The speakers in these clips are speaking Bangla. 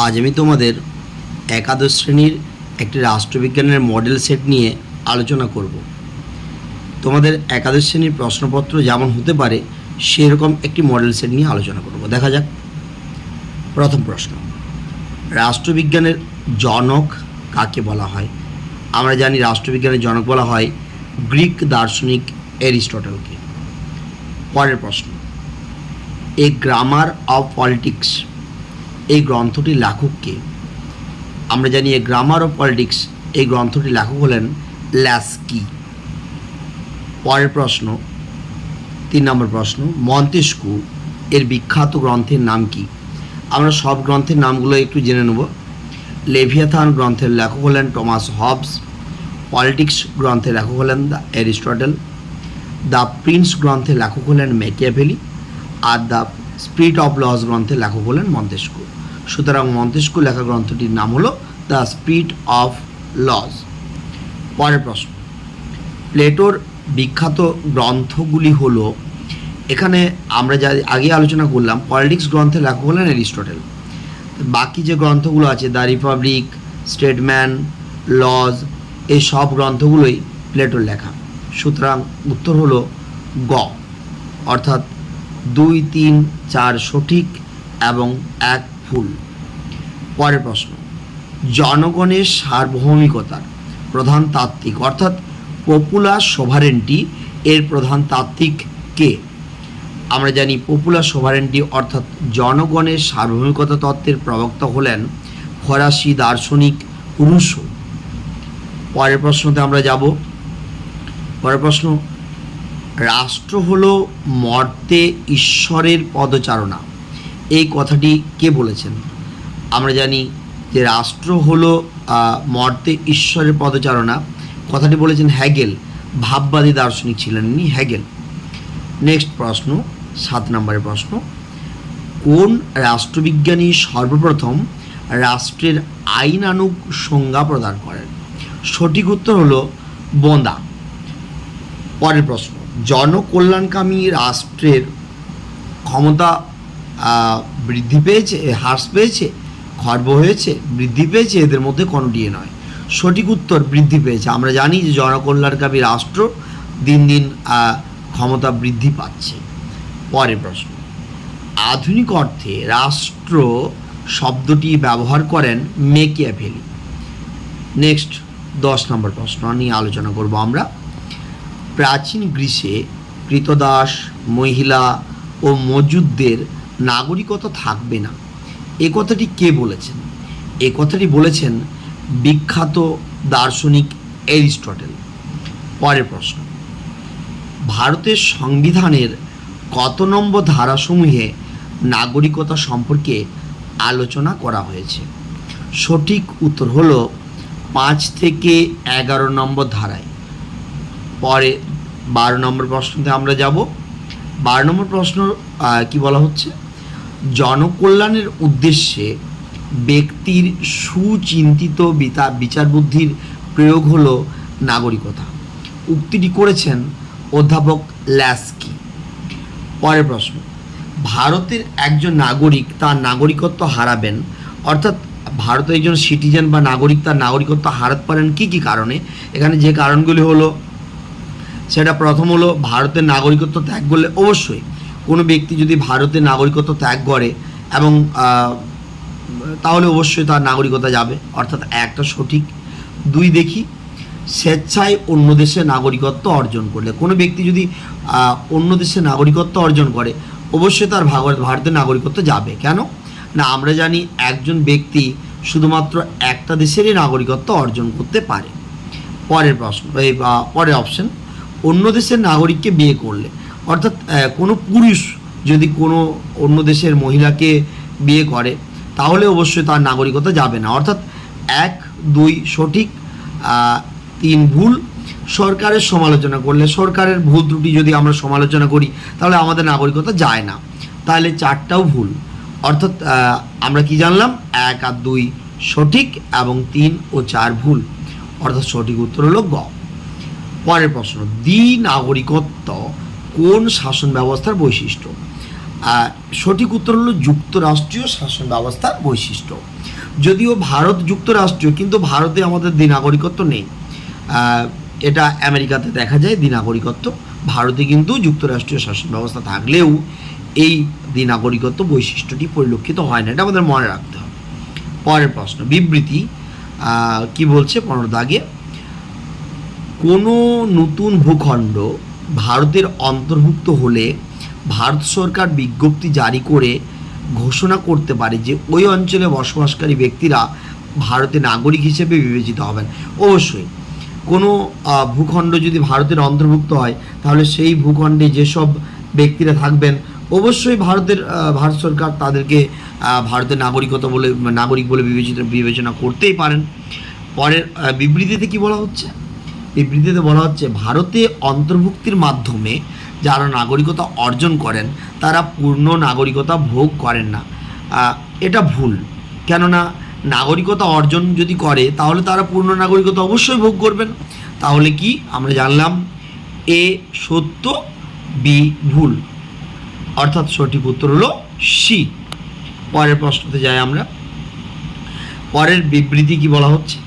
আজ আমি তোমাদের একাদশ শ্রেণীর একটি রাষ্ট্রবিজ্ঞানের মডেল সেট নিয়ে আলোচনা করব। তোমাদের একাদশ শ্রেণীর প্রশ্নপত্র যেমন হতে পারে সেরকম একটি মডেল সেট নিয়ে আলোচনা করব। দেখা যাক। প্রথম প্রশ্ন, রাষ্ট্রবিজ্ঞানের জনক কাকে বলা হয়? আমরা জানি রাষ্ট্রবিজ্ঞানের জনক বলা হয় গ্রিক দার্শনিক অ্যারিস্টটলকে। পরের প্রশ্ন, এ গ্রামার অফ পলিটিক্স এই গ্রন্থটির লেখক কে? আমরা জানি এ গ্রামার অফ পলিটিক্স এই গ্রন্থটির লেখক হলেন ল্যাস্কি। পরের প্রশ্ন, 3 নম্বর প্রশ্ন, মন্তেস্কু এর বিখ্যাত গ্রন্থের নাম কি? আমরা সব গ্রন্থের নামগুলো একটু জেনে নেব। লেভিয়াথান গ্রন্থের লেখক হলেন টমাস হবস। পলিটিক্স গ্রন্থের লেখক হলেন দ্য অ্যারিস্টটল। দ্য প্রিন্স গ্রন্থের লেখক হলেন ম্যাকিয়াভেলি। আর দ্য স্পিরিট অফ লস গ্রন্থের লেখক হলেন মন্তেস্কু। সুতরাং মন্তেস্কু লেখা গ্রন্থটির নাম হলো দ্য স্পিরিট অফ লস। পরের প্রশ্ন, প্লেটোর বিখ্যাত গ্রন্থগুলি হলো, এখানে আমরা যা আগে আলোচনা করলাম পলিটিক্স গ্রন্থের লেখক হলেন অ্যারিস্টটল। বাকি যে গ্রন্থগুলো আছে দ্য রিপাবলিক, স্টেটম্যান, লজ, এই সব গ্রন্থগুলোই প্লেটোর লেখা। সুতরাং উত্তর হলো গ, অর্থাৎ 2, 3, 4 সঠিক এবং 1 ভুল। পরের প্রশ্ন, জনগণের সার্বভৌমিকতার প্রধান তাত্ত্বিক অর্থাৎ পপুলার সোভারেন্টি এর প্রধান তাত্ত্বিক কে? আমরা জানি পপুলার সোভারেন্টি অর্থাৎ জনগণের সার্বভৌমিকতা তত্ত্বের প্রবক্তা হলেন ফরাসি দার্শনিক রুসো। পরের প্রশ্নতে আমরা যাব। পরের প্রশ্ন, রাষ্ট্র হলো মর্তে ঈশ্বরের পদচারণা এই কথাটি কে বলেছেন? আমরা জানি যে রাষ্ট্র হলো মর্তে ঈশ্বরের পদচারণা কথাটি বলেছেন হ্যাগেল। ভাববাদী দার্শনিক ছিলেন ইনি হ্যাগেল। নেক্সট প্রশ্ন, 7 নম্বরের প্রশ্ন, কোন রাষ্ট্রবিজ্ঞানী সর্বপ্রথম রাষ্ট্রের আইনানুগ সংজ্ঞা প্রদান করেন? সঠিক উত্তর হলো বোঁদা। পরের প্রশ্ন, জনকল্যাণকামী রাষ্ট্রের ক্ষমতা বৃদ্ধি পেয়েছে, হ্রাস পেয়েছে, খর্ব হয়েছে, বৃদ্ধি পেয়েছে, এদের মধ্যে কোনোটি নয়। সঠিক উত্তর বৃদ্ধি পেয়েছে। আমরা জানি যে জনকল্যাণকামী রাষ্ট্র দিন দিন ক্ষমতা বৃদ্ধি পাচ্ছে। পরের প্রশ্ন, আধুনিক অর্থে রাষ্ট্র শব্দটি ব্যবহার করেন ম্যাকিয়াভেলি। নেক্সট 10 নম্বর প্রশ্ন নিয়ে আলোচনা করব আমরা। প্রাচীন গ্রীসে ক্রীতদাস, মহিলা ও মজুদদের নাগরিকতা থাকবে না এ কথাটি কে বলেছেন? এ কথাটি বলেছেন বিখ্যাত দার্শনিক অ্যারিস্টটল। পরের প্রশ্ন, ভারতের সংবিধানের কত নম্বর ধারাসমূহে নাগরিকতা সম্পর্কে আলোচনা করা হয়েছে? সঠিক উত্তর হলো 5 থেকে 11 নম্বর ধারায়। পরে 12 নম্বর প্রশ্নতে আমরা যাব। 12 নম্বর প্রশ্ন কি বলা হচ্ছে? জনকল্যাণের উদ্দেশ্যে ব্যক্তির সুচিন্তিত বিচার বুদ্ধির প্রয়োগ হলো নাগরিকতা। উক্তিটি করেছেন অধ্যাপক ল্যাস্কি। পরের প্রশ্ন, ভারতের একজন নাগরিক তার নাগরিকত্ব হারাবেন, অর্থাৎ ভারতের একজন সিটিজেন বা নাগরিক তার নাগরিকত্ব হারাতে পারেন কী কী কারণে? এখানে যে কারণগুলি হলো, সেটা প্রথম হলো ভারতের নাগরিকত্ব ত্যাগ করলে। অবশ্যই কোনো ব্যক্তি যদি ভারতের নাগরিকত্ব ত্যাগ করে এবং তাহলে অবশ্যই তার নাগরিকতা যাবে, অর্থাৎ একটা সঠিক। 2 দেখি, স্বেচ্ছায় অন্য দেশে নাগরিকত্ব অর্জন করলে। কোনো ব্যক্তি যদি অন্য দেশে নাগরিকত্ব অর্জন করে অবশ্যই তার ভারতের নাগরিকত্ব যাবে। কেন না, আমরা জানি একজন ব্যক্তি শুধুমাত্র একটা দেশেরই নাগরিকত্ব অর্জন করতে পারে। পরের প্রশ্ন, পরের অপশন, অন্য দেশের নাগরিককে বিয়ে করলে, অর্থাৎ কোনো পুরুষ যদি কোনো অন্য দেশের মহিলাকে বিয়ে করে তাহলে অবশ্যই তার নাগরিকতা যাবে না, অর্থাৎ 1, 2 সঠিক, 3 ভুল। সরকারের সমালোচনা করলে, সরকারের ভুল ত্রুটি যদি আমরা সমালোচনা করি তাহলে আমাদের নাগরিকতা যায় না, তাহলে 4টাও ভুল। অর্থাৎ আমরা কি জানলাম? 1 আর 2 সঠিক এবং 3 ও 4 ভুল, অর্থাৎ সঠিক উত্তর হলো গ। পরের প্রশ্ন, দ্বি নাগরিকত্ব কোন শাসন ব্যবস্থার বৈশিষ্ট্য? সঠিক উত্তর হলো যুক্তরাষ্ট্রীয় শাসন ব্যবস্থার বৈশিষ্ট্য। যদিও ভারত যুক্তরাষ্ট্রীয়, কিন্তু ভারতে আমাদের দ্বিনাগরিকত্ব নেই। এটা আমেরিকাতে দেখা যায় দ্বিনাগরিকত্ব, ভারতে কিন্তু যুক্তরাষ্ট্রীয় শাসন ব্যবস্থা থাকলেও এই দ্বিনাগরিকত্ব বৈশিষ্ট্যটি পরিলক্ষিত হয় না, এটা আমাদের মনে রাখতে হবে। পরের প্রশ্ন, বিবৃতি কি বলছে 15 দাগে, কোনো নতুন ভূখণ্ড ভারতের অন্তর্ভুক্ত হলে ভারত সরকার বিজ্ঞপ্তি জারি করে ঘোষণা করতে পারে যে ওই অঞ্চলে বসবাসকারী ব্যক্তিরা ভারতের নাগরিক হিসেবে বিবেচিত হবেন। অবশ্যই কোনো ভূখণ্ড যদি ভারতের অন্তর্ভুক্ত হয়, তাহলে সেই ভূখণ্ডে যেসব ব্যক্তিরা থাকবেন অবশ্যই ভারত সরকার তাদেরকে ভারতের নাগরিক বলে বিবেচনা করতেই পারেন। পরের বিবৃতিতে কি বলা হচ্ছে? বিবৃতিতে বলা হচ্ছে ভারতে অন্তর্ভুক্তির মাধ্যমে যারা নাগরিকতা অর্জন করেন তারা পূর্ণ নাগরিকতা ভোগ করেন না। এটা ভুল, কেননা নাগরিকতা অর্জন যদি করে তাহলে তারা পূর্ণ নাগরিকতা অবশ্যই ভোগ করবেন। তাহলে কি আমরা জানলাম? এ সত্য, বি ভুল, অর্থাৎ সঠিক উত্তর হলো সি। পরের প্রশ্নতে যাই আমরা। পরের বিবৃতি কি বলা হচ্ছে?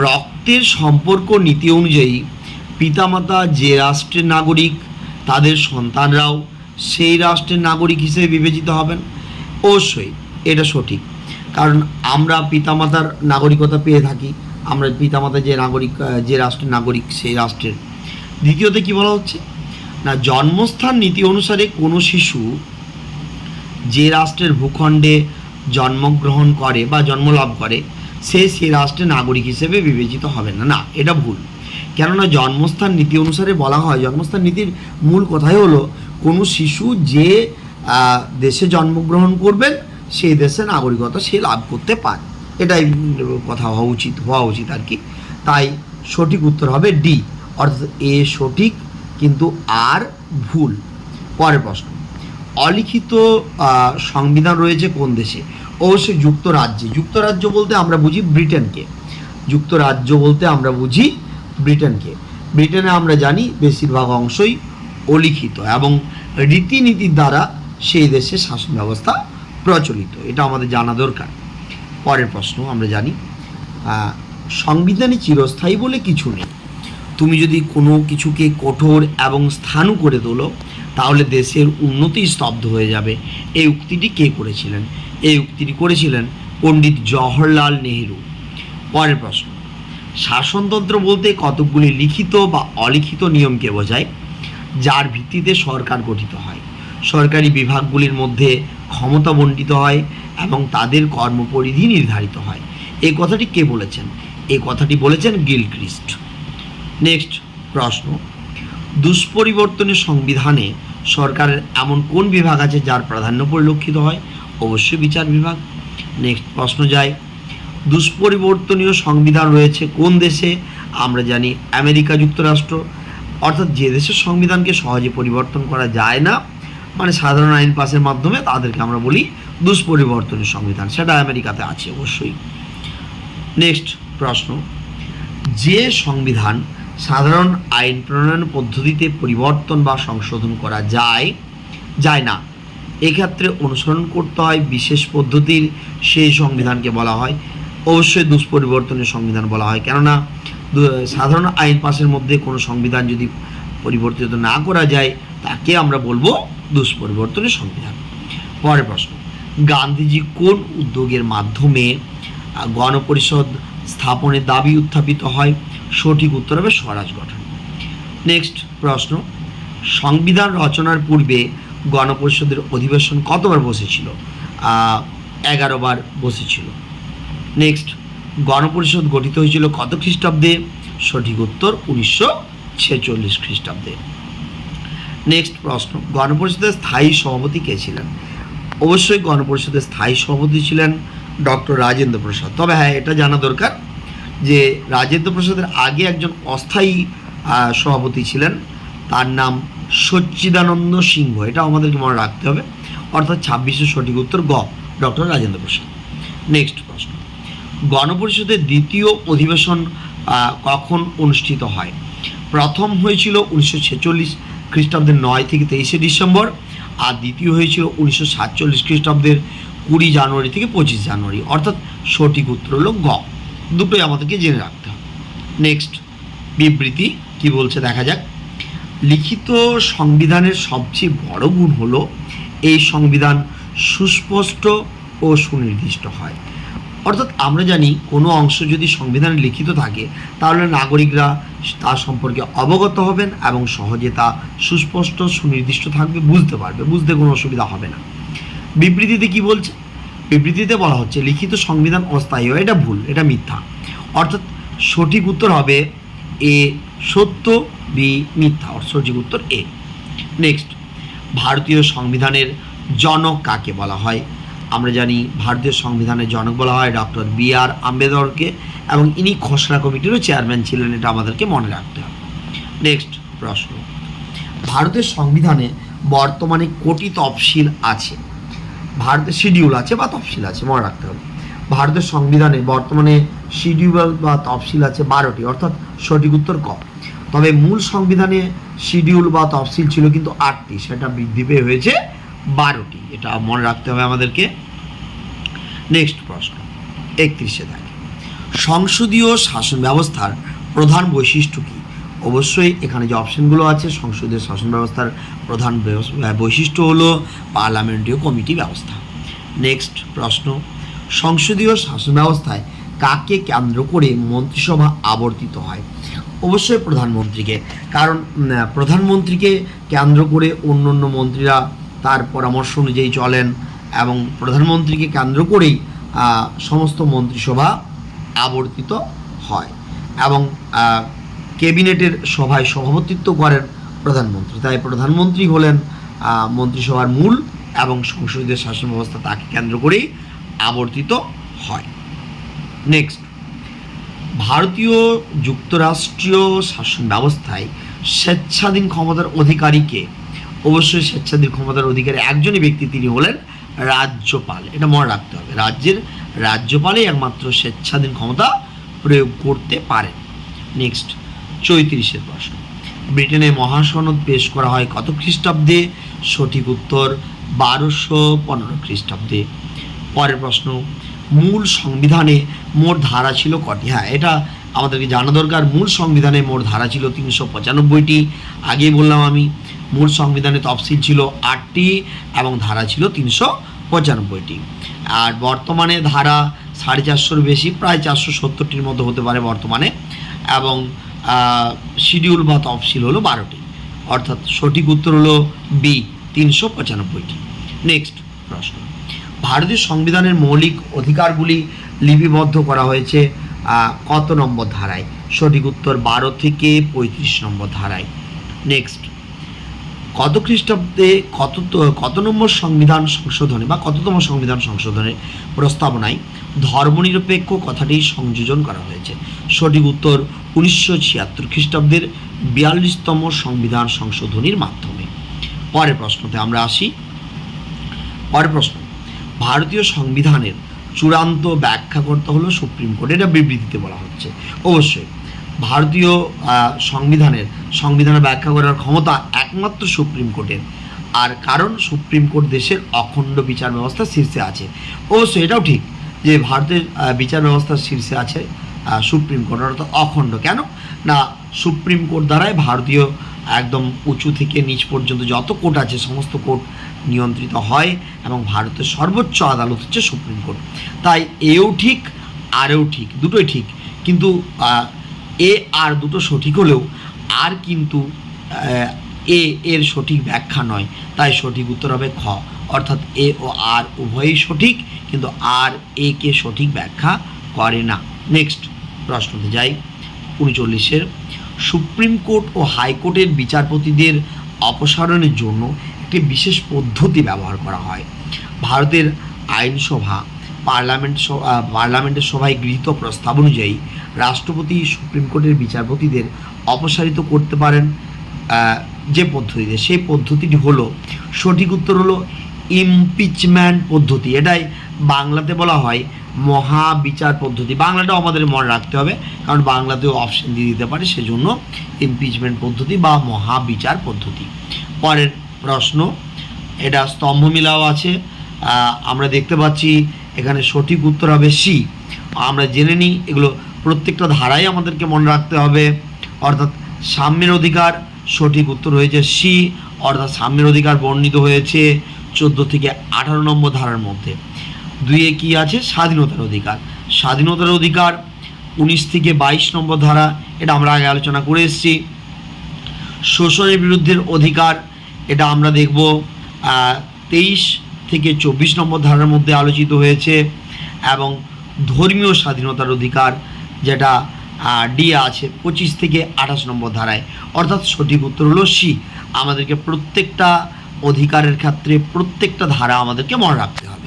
রক্তের সম্পর্ক নীতি অনুযায়ী পিতামাতা যে রাষ্ট্রের নাগরিক তাদের সন্তানরাও সেই রাষ্ট্রের নাগরিক হিসেবে বিবেচিত হবেন। অবশ্যই এটা সঠিক, কারণ আমরা পিতামাতার নাগরিকতা পেয়ে থাকি, আমরা পিতামাতা যে রাষ্ট্রের নাগরিক সেই রাষ্ট্রের। দ্বিতীয়তে কি বলা হচ্ছে না, জন্মস্থান নীতি অনুসারে কোনো শিশু যে রাষ্ট্রের ভূখণ্ডে জন্মগ্রহণ করে বা জন্মলাভ করে সেই রাষ্ট্রের নাগরিক হিসেবে বিবেচিত হবে না। না, এটা ভুল, কেননা জন্মস্থান নীতি অনুসারে বলা হয়, জন্মস্থান নীতির মূল কথাই হলো কোনো শিশু যে দেশে জন্মগ্রহণ করবেন সেই দেশে নাগরিকতা সে লাভ করতে পারে, এটাই কথা হওয়া উচিত আর কি। তাই সঠিক উত্তর হবে ডি, অর্থাৎ এ সঠিক কিন্তু আর ভুল। পরের প্রশ্ন, অলিখিত সংবিধান রয়েছে কোন দেশে? অবশ্যই যুক্তরাজ্যে। যুক্তরাজ্য বলতে আমরা বুঝি ব্রিটেনকে, যুক্তরাজ্য বলতে আমরা বুঝি ব্রিটেনকে। ব্রিটেনে আমরা জানি বেশিরভাগ অংশই অলিখিত এবং রীতিনীতির দ্বারা সেই দেশের শাসন ব্যবস্থা প্রচলিত, এটা আমাদের জানা দরকার। পরের প্রশ্ন আমরা জানি, সংবিধানে চিরস্থায়ী বলে কিছু নেই। তুমি যদি কোনো কিছুকে কঠোর এবং স্থাণু করে তোলো তাহলে দেশের উন্নতি স্তব্ধ হয়ে যাবে। এই উক্তিটি কে করেছিলেন? এই উক্তিটি করেছিলেন পণ্ডিত জওহরলাল নেহেরু। পরের প্রশ্ন, শাসনতন্ত্র বলতে কতকগুলি লিখিত বা অলিখিত নিয়মকে বোঝায় যার ভিত্তিতে সরকার গঠিত হয়, সরকারি বিভাগগুলির মধ্যে ক্ষমতা বণ্টিত হয় এবং তাদের কর্মপরিধি নির্ধারিত হয়। এই কথাটি কে বলেছেন? এই কথাটি বলেছেন গিলক্রিস্ট। নেক্সট প্রশ্ন, দুষ্পরিবর্তনের সংবিধানে সরকারের এমন কোন বিভাগ আছে যার প্রাধান্য পরিলক্ষিত হয়? অবশ্যই বিচার বিভাগ। নেক্সট প্রশ্ন যাই, দুষ্পরিবর্তনীয় সংবিধান রয়েছে কোন দেশে? আমরা জানি আমেরিকা যুক্তরাষ্ট্র, অর্থাৎ যে দেশের সংবিধানকে সহজে পরিবর্তন করা যায় না, মানে সাধারণ আইন পাসের মাধ্যমে, তাদেরকে আমরা বলি দুষ্পরিবর্তনীয় সংবিধান, সেটা আমেরিকাতে আছে অবশ্যই। নেক্সট প্রশ্ন, যে সংবিধান সাধারণ আইন প্রণয়ন পদ্ধতিতে পরিবর্তন বা সংশোধন করা যায় না, এক্ষেত্রে অনুসরণ করতে হয় বিশেষ পদ্ধতির, সেই সংবিধানকে বলা হয় অবশ্যই দুষ্পরিবর্তনীয় সংবিধান বলা হয়। কেননা সাধারণ আইন পাসের মধ্যে কোনো সংবিধান যদি পরিবর্তিত না করা যায় তাকে আমরা বলবো দুষ্পরিবর্তনীয় সংবিধান। পরের প্রশ্ন, গান্ধীজি কোন উদ্যোগের মাধ্যমে গণপরিষদ স্থাপনের দাবি উত্থাপিত হয়? সঠিক উত্তর হবে স্বরাজ গঠন। নেক্সট প্রশ্ন, সংবিধান রচনার পূর্বে গণপরিষদের অধিবেশন কতবার বসেছিল? 11 বার বসেছিল। নেক্সট, গণপরিষদ গঠিত হয়েছিল কত খ্রিস্টাব্দে? সঠিক উত্তর 1946 খ্রিস্টাব্দে। নেক্সট প্রশ্ন, গণপরিষদের স্থায়ী সভাপতি কে ছিলেন? অবশ্যই গণপরিষদের স্থায়ী সভাপতি ছিলেন ডক্টর রাজেন্দ্র প্রসাদ। তবে হ্যাঁ, এটা জানা দরকার যে রাজেন্দ্র প্রসাদের আগে একজন অস্থায়ী সভাপতি ছিলেন, তার নাম সচ্চিদানন্দ সিংহ, এটা আমাদেরকে মনে রাখতে হবে। অর্থাৎ 26 সঠিক উত্তর গ, ডক্টর রাজেন্দ্র প্রসাদ। নেক্সট প্রশ্ন, গণপরিষদের দ্বিতীয় অধিবেশন কখন অনুষ্ঠিত হয়? প্রথম হয়েছিল 1946 খ্রিস্টাব্দের 9 থেকে 23 ডিসেম্বর আর দ্বিতীয় হয়েছিল 1947 খ্রিস্টাব্দের 20 জানুয়ারি থেকে 25 জানুয়ারি, অর্থাৎ সঠিক উত্তর হলো গ। দুটোই আমাদেরকে জেনে রাখতে হবে। নেক্সট, বিবৃতি কি বলছে দেখা যাক। লিখিত সংবিধানের সবচেয়ে বড় গুণ হলো এই সংবিধান সুস্পষ্ট ও সুনির্দিষ্ট হয়। অর্থাৎ আমরা জানি কোনো অংশ যদি সংবিধানে লিখিত থাকে তাহলে নাগরিকরা তার সম্পর্কে অবগত হবেন এবং সহজে তা সুস্পষ্ট সুনির্দিষ্ট থাকবে, বুঝতে পারবে, বুঝতে কোনো অসুবিধা হবে না। বিবৃতিতে কি বলছে? বিবৃতিতে বলা হচ্ছে লিখিত সংবিধান অস্থায়ী হয়, এটা ভুল, এটা মিথ্যা। অর্থাৎ সঠিক উত্তর হবে এ সত্য, বি মিথ্যা, সঠিক উত্তর এ। নেক্সট, ভারতীয় সংবিধানের জনক কাকে বলা হয়? আমরা জানি ভারতীয় সংবিধানের জনক বলা হয় ডক্টর বি.আর. আম্বেদকরকে, এবং ইনি খসড়া কমিটিরও চেয়ারম্যান ছিলেন, এটা আমাদেরকে মনে রাখতে হবে। নেক্সট প্রশ্ন, ভারতের সংবিধানে বর্তমানে কটি তফসিল আছে? ভারতের শিডিউল আছে বা তফসিল আছে, মনে রাখতে হবে। ভারতের সংবিধানে বর্তমানে শিডিউল বা তফসিল আছে 12টি, অর্থাৎ সঠিক উত্তর ক। তবে মূল সংবিধানে শিডিউল বা তফসিল ছিল কিন্তু 8টি, সেটা বৃদ্ধি পেয়ে হয়েছে 12টি, এটা মনে রাখতে হবে আমাদেরকে। নেক্সট প্রশ্ন 31-এ থাকে, সংসদীয় শাসন ব্যবস্থার প্রধান বৈশিষ্ট্য কী? অবশ্যই এখানে যে অপশনগুলো আছে, সংসদীয় শাসন ব্যবস্থার প্রধান বৈশিষ্ট্য হলো পার্লামেন্টারি কমিটি ব্যবস্থা। নেক্সট প্রশ্ন, সংসদীয় শাসন ব্যবস্থায় কাকে কেন্দ্র করে মন্ত্রিসভা আবর্তিত হয়? অবশ্যই প্রধানমন্ত্রীকে, কারণ প্রধানমন্ত্রীকে কেন্দ্র করে অন্য অন্য মন্ত্রীরা তার পরামর্শ অনুযায়ী চলেন, এবং প্রধানমন্ত্রীকে কেন্দ্র করেই সমস্ত মন্ত্রিসভা আবর্তিত হয়, এবং ক্যাবিনেটের সভায় সভাপতিত্ব করেন প্রধানমন্ত্রী। তাই প্রধানমন্ত্রী হলেন মন্ত্রিসভার মূল, এবং সংসদীয় শাসন ব্যবস্থা তাকে কেন্দ্র করেই আবর্তিত হয়। নেক্সট, ভারতীয় যুক্তরাষ্ট্রীয় শাসন ব্যবস্থায় স্বেচ্ছাধীন ক্ষমতার অধিকারীকে? অবশ্যই স্বেচ্ছাধীন ক্ষমতার অধিকারী একজনই ব্যক্তি, তিনি হলেন রাজ্যপাল, এটা মনে রাখতে হবে। রাজ্যের রাজ্যপালই একমাত্র স্বেচ্ছাধীন ক্ষমতা প্রয়োগ করতে পারেন। নেক্সট 34-এর প্রশ্ন, ব্রিটেনে মহাসনদ পেশ করা হয় কত খ্রিস্টাব্দে? সঠিক উত্তর 1215 খ্রিস্টাব্দে। পরের প্রশ্ন, মূল সংবিধানে মোট ধারা ছিল কটি? হ্যাঁ, এটা আমাদেরকে জানা দরকার। মূল সংবিধানে মোট ধারা ছিল 395টি। আগেই বললাম আমি, মূল সংবিধানে তফসিল ছিল 8টি এবং ধারা ছিল 395টি। আর বর্তমানে ধারা 450-র বেশি, প্রায় 470টির মতো হতে পারে বর্তমানে, এবং শিডিউল বা তফসিল হলো 12টি, অর্থাৎ সঠিক উত্তর হলো বি 395টি। নেক্সট প্রশ্ন, ভারতীয় সংবিধানের মৌলিক অধিকারগুলি লিপিবদ্ধ করা হয়েছে কত নম্বর ধারায়? সঠিক উত্তর 12 থেকে 35 নম্বর ধারায়। নেক্সট, কত খ্রিস্টাব্দে কত নম্বর সংবিধান সংশোধনে বা কততম সংবিধান সংশোধনের প্রস্তাবনায় ধর্মনিরপেক্ষ কথাটি সংযোজন করা হয়েছে? সঠিক উত্তর 1976 খ্রিস্টাব্দের 42তম সংবিধান সংশোধনীর মাধ্যমে। পরের প্রশ্নতে আমরা আসি। পরের প্রশ্ন, ভারতীয় সংবিধানের চূড়ান্ত ব্যাখ্যাকর্তা হলো সুপ্রিম কোর্ট, এটা বিবৃতিতে বলা হচ্ছে। অবশ্যই ভারতীয় সংবিধানের ব্যাখ্যা করার ক্ষমতা একমাত্র সুপ্রিম কোর্টের, আর কারণ সুপ্রিম কোর্ট দেশের অখণ্ড বিচার ব্যবস্থার শীর্ষে আছে। অবশ্যই এটাও ঠিক যে ভারতের বিচার ব্যবস্থার শীর্ষে আছে সুপ্রিম কোর্ট, অর্থাৎ অখণ্ড। কেন না, সুপ্রিম কোর্ট দ্বারাই ভারতীয় একদম উঁচু থেকে নিচ পর্যন্ত যত কোর্ট আছে সমস্ত কোর্ট নিয়ন্ত্রিত হয়, এবং ভারতের সর্বোচ্চ আদালত হচ্ছে সুপ্রিম কোর্ট। তাই এও ঠিক আরও ঠিক, দুটোই ঠিক, কিন্তু এ আর দুটো সঠিক হলেও আর কিন্তু এর সঠিক ব্যাখ্যা নয়, তাই সঠিক উত্তর হবে খ, অর্থাৎ এ ও আর উভয়ই সঠিক, কিন্তু আর এ কে সঠিক ব্যাখ্যা করে না। নেক্সট প্রশ্নতে যাই, 39-এর, সুপ্রিম কোর্ট ও হাইকোর্টের বিচারপতিদের অপসারণের জন্য একটি বিশেষ পদ্ধতি ব্যবহার করা হয়। ভারতের আইনসভা পার্লামেন্টের সভায় গৃহীত প্রস্তাব অনুযায়ী রাষ্ট্রপতি সুপ্রিম কোর্টের বিচারপতিদের অপসারিত করতে পারেন যে পদ্ধতিতে, সেই পদ্ধতিটি হলো, সঠিক উত্তর হলো ইমপিচমেন্ট পদ্ধতি। এটাই বাংলাতে বলা হয় মহাবিচার পদ্ধতি। বাংলাটাও আমাদের মনে রাখতে হবে, কারণ বাংলাতেও অপশন দিয়ে দিতে পারে, সেজন্য ইমপিচমেন্ট পদ্ধতি বা মহাবিচার পদ্ধতি। পরের প্রশ্ন এটা স্তম্ভ মিলাও আছে। আমরা দেখতে পাচ্ছি এখানে সঠিক উত্তর হবে সি। আমরা জেনে নিই এগুলো প্রত্যেকটা ধারাই আমাদেরকে মনে রাখতে হবে। অর্থাৎ সাম্যের অধিকার, সঠিক উত্তর হয়েছে সি। অর্থাৎ সাম্যের অধিকার বর্ণিত হয়েছে 14 থেকে 18 নম্বর ধারার মধ্যে। 2-এ কী আছে? স্বাধীনতার অধিকার। স্বাধীনতার অধিকার 19 থেকে 22 নম্বর ধারা, এটা আমরা আগে আলোচনা করে এসেছি। শোষণের বিরুদ্ধের অধিকার, এটা আমরা দেখব 23 থেকে 24 নম্বর ধারার মধ্যে আলোচিত হয়েছে। এবং ধর্মীয় স্বাধীনতার অধিকার, যেটা ডি আছে 25 থেকে 28 নম্বর ধারায়। অর্থাৎ সঠিক উত্তর হলো সি। আমাদেরকে প্রত্যেকটা অধিকারের ক্ষেত্রে প্রত্যেকটা ধারা আমাদেরকে মনে রাখতে হবে।